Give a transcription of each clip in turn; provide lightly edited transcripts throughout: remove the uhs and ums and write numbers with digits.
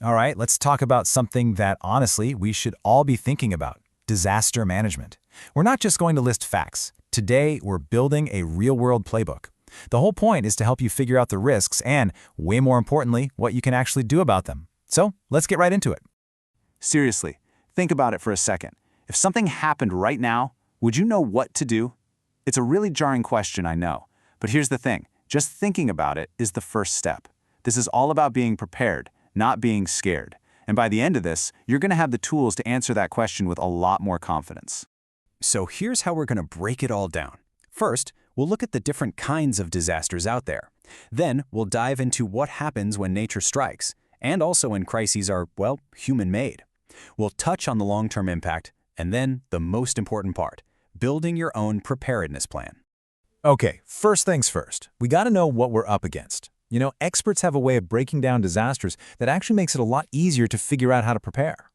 All right, let's talk about something that, honestly, we should all be thinking about: disaster management. We're not just going to list facts. Today, we're building a real-world playbook. The whole point is to help you figure out the risks and, way more importantly, what you can actually do about them. So, let's get right into it. Seriously, think about it for a second. If something happened right now, would you know what to do? It's a really jarring question, I know. But here's the thing, just thinking about it is the first step. This is all about being prepared, not being scared. And by the end of this, you're going to have the tools to answer that question with a lot more confidence. So here's how we're going to break it all down. First, we'll look at the different kinds of disasters out there. Then, we'll dive into what happens when nature strikes, and also when crises are, well, human-made. We'll touch on the long-term impact, and then the most important part, building your own preparedness plan. Okay, first things first. We got to know what we're up against. You know, experts have a way of breaking down disasters that actually makes it a lot easier to figure out how to prepare.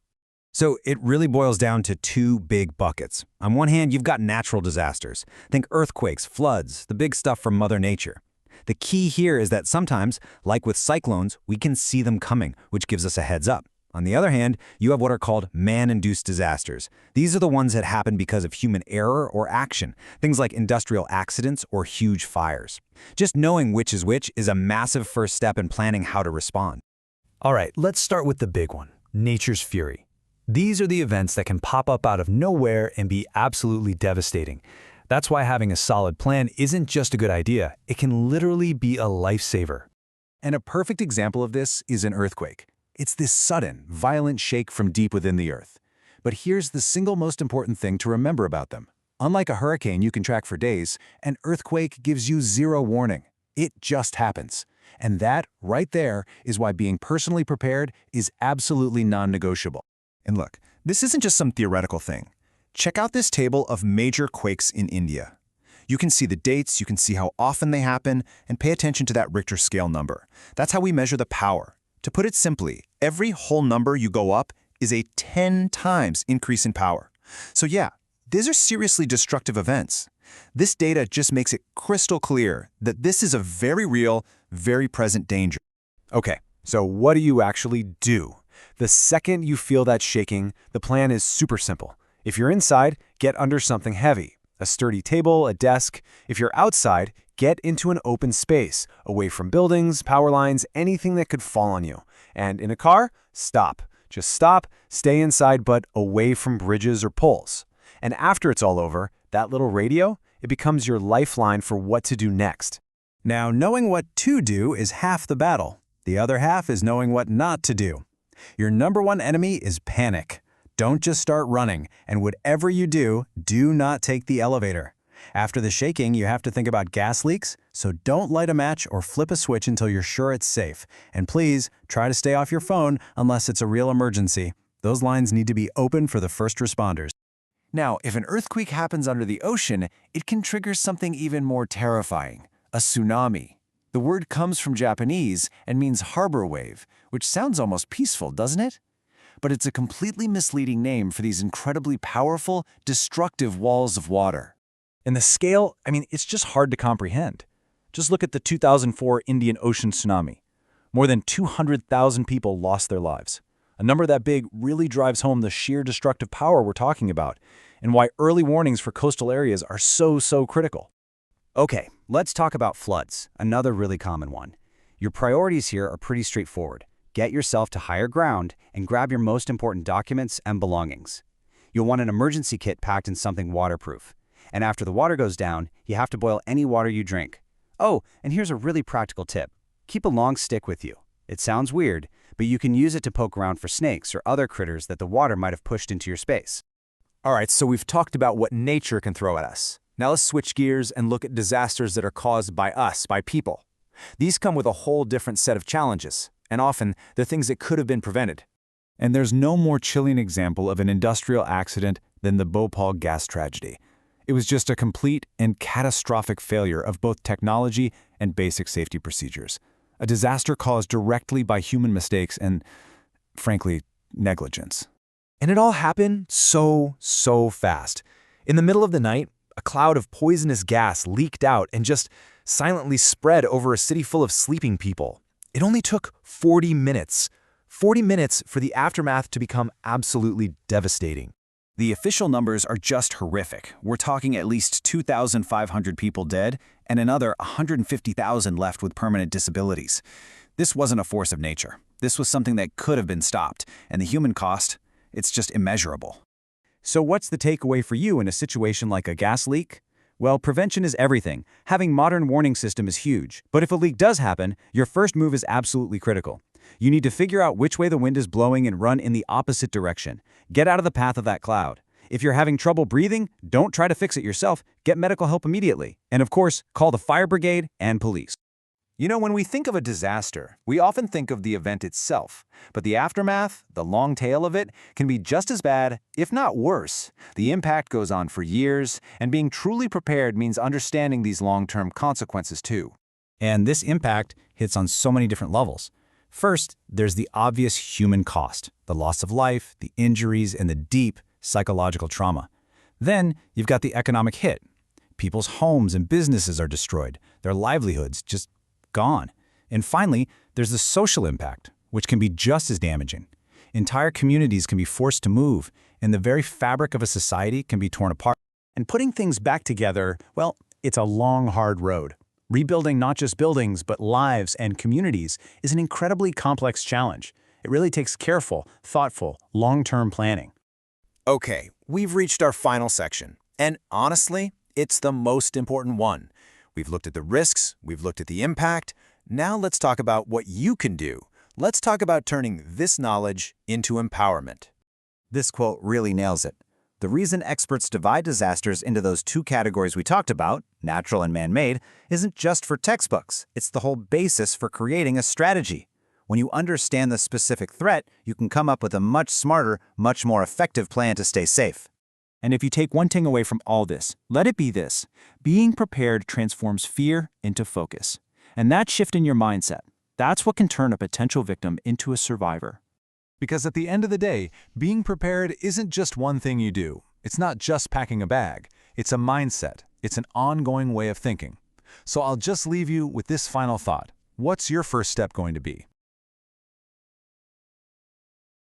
So it really boils down to two big buckets. On one hand, you've got natural disasters. Think earthquakes, floods, the big stuff from Mother Nature. The key here is that sometimes, like with cyclones, we can see them coming, which gives us a heads up. On the other hand, you have what are called man-induced disasters. These are the ones that happen because of human error or action, things like industrial accidents or huge fires. Just knowing which is a massive first step in planning how to respond. All right, let's start with the big one, nature's fury. These are the events that can pop up out of nowhere and be absolutely devastating. That's why having a solid plan isn't just a good idea, it can literally be a lifesaver. And a perfect example of this is an earthquake. It's this sudden, violent shake from deep within the earth. But here's the single most important thing to remember about them. Unlike a hurricane you can track for days, an earthquake gives you zero warning. It just happens. And that, right there, is why being personally prepared is absolutely non-negotiable. And look, this isn't just some theoretical thing. Check out this table of major quakes in India. You can see the dates, you can see how often they happen, and pay attention to that Richter scale number. That's how we measure the power. To put it simply, every whole number you go up is a 10 times increase in power. So yeah, these are seriously destructive events. This data just makes it crystal clear that this is a very real, very present danger. Okay, so what do you actually do? The second you feel that shaking, the plan is super simple. If you're inside, get under something heavy, a sturdy table, a desk. If you're outside, get into an open space, away from buildings, power lines, anything that could fall on you. And in a car, stop. Just stop, stay inside, but away from bridges or poles. And after it's all over, that little radio, it becomes your lifeline for what to do next. Now, knowing what to do is half the battle. The other half is knowing what not to do. Your number one enemy is panic. Don't just start running, and whatever you do, do not take the elevator. After the shaking, you have to think about gas leaks, so don't light a match or flip a switch until you're sure it's safe. And please, try to stay off your phone unless it's a real emergency. Those lines need to be open for the first responders. Now, if an earthquake happens under the ocean, it can trigger something even more terrifying, a tsunami. The word comes from Japanese and means harbor wave, which sounds almost peaceful, doesn't it? But it's a completely misleading name for these incredibly powerful, destructive walls of water. And the scale, it's just hard to comprehend. Just look at the 2004 Indian Ocean tsunami. More than 200,000 people lost their lives. A number that big really drives home the sheer destructive power we're talking about, and why early warnings for coastal areas are so critical. Okay, let's talk about floods, another really common one. Your priorities here are pretty straightforward. Get yourself to higher ground and grab your most important documents and belongings. You'll want an emergency kit packed in something waterproof. And after the water goes down, you have to boil any water you drink. Oh, and here's a really practical tip. Keep a long stick with you. It sounds weird, but you can use it to poke around for snakes or other critters that the water might have pushed into your space. All right, so we've talked about what nature can throw at us. Now let's switch gears and look at disasters that are caused by us, by people. These come with a whole different set of challenges, and often they're things that could have been prevented. And there's no more chilling example of an industrial accident than the Bhopal gas tragedy. It was just a complete and catastrophic failure of both technology and basic safety procedures. A disaster caused directly by human mistakes and, frankly, negligence. And it all happened so fast. In the middle of the night, a cloud of poisonous gas leaked out and just silently spread over a city full of sleeping people. It only took 40 minutes. 40 minutes for the aftermath to become absolutely devastating. The official numbers are just horrific. We're talking at least 2,500 people dead and another 150,000 left with permanent disabilities. This wasn't a force of nature. This was something that could have been stopped, and the human cost, it's just immeasurable. So what's the takeaway for you in a situation like a gas leak? Well, prevention is everything. Having modern warning system is huge. But if a leak does happen, your first move is absolutely critical. You need to figure out which way the wind is blowing and run in the opposite direction. Get out of the path of that cloud. If you're having trouble breathing, don't try to fix it yourself. Get medical help immediately. And of course, call the fire brigade and police. You know, when we think of a disaster, we often think of the event itself. But the aftermath, the long tail of it, can be just as bad, if not worse. The impact goes on for years, and being truly prepared means understanding these long-term consequences too. And this impact hits on so many different levels. First, there's the obvious human cost, the loss of life, the injuries, and the deep psychological trauma. Then, you've got the economic hit. People's homes and businesses are destroyed, their livelihoods just gone. And finally, there's the social impact, which can be just as damaging. Entire communities can be forced to move, and the very fabric of a society can be torn apart. And putting things back together, well, it's a long, hard road. Rebuilding not just buildings, but lives and communities is an incredibly complex challenge. It really takes careful, thoughtful, long-term planning. Okay, we've reached our final section. And honestly, it's the most important one. We've looked at the risks, we've looked at the impact. Now let's talk about what you can do. Let's talk about turning this knowledge into empowerment. This quote really nails it. The reason experts divide disasters into those two categories we talked about, natural and man-made, isn't just for textbooks. It's the whole basis for creating a strategy. When you understand the specific threat, you can come up with a much smarter, much more effective plan to stay safe. And if you take one thing away from all this, let it be this. Being prepared transforms fear into focus. And that shift in your mindset, that's what can turn a potential victim into a survivor. Because at the end of the day, being prepared isn't just one thing you do. It's not just packing a bag. It's a mindset. It's an ongoing way of thinking. So I'll just leave you with this final thought. What's your first step going to be?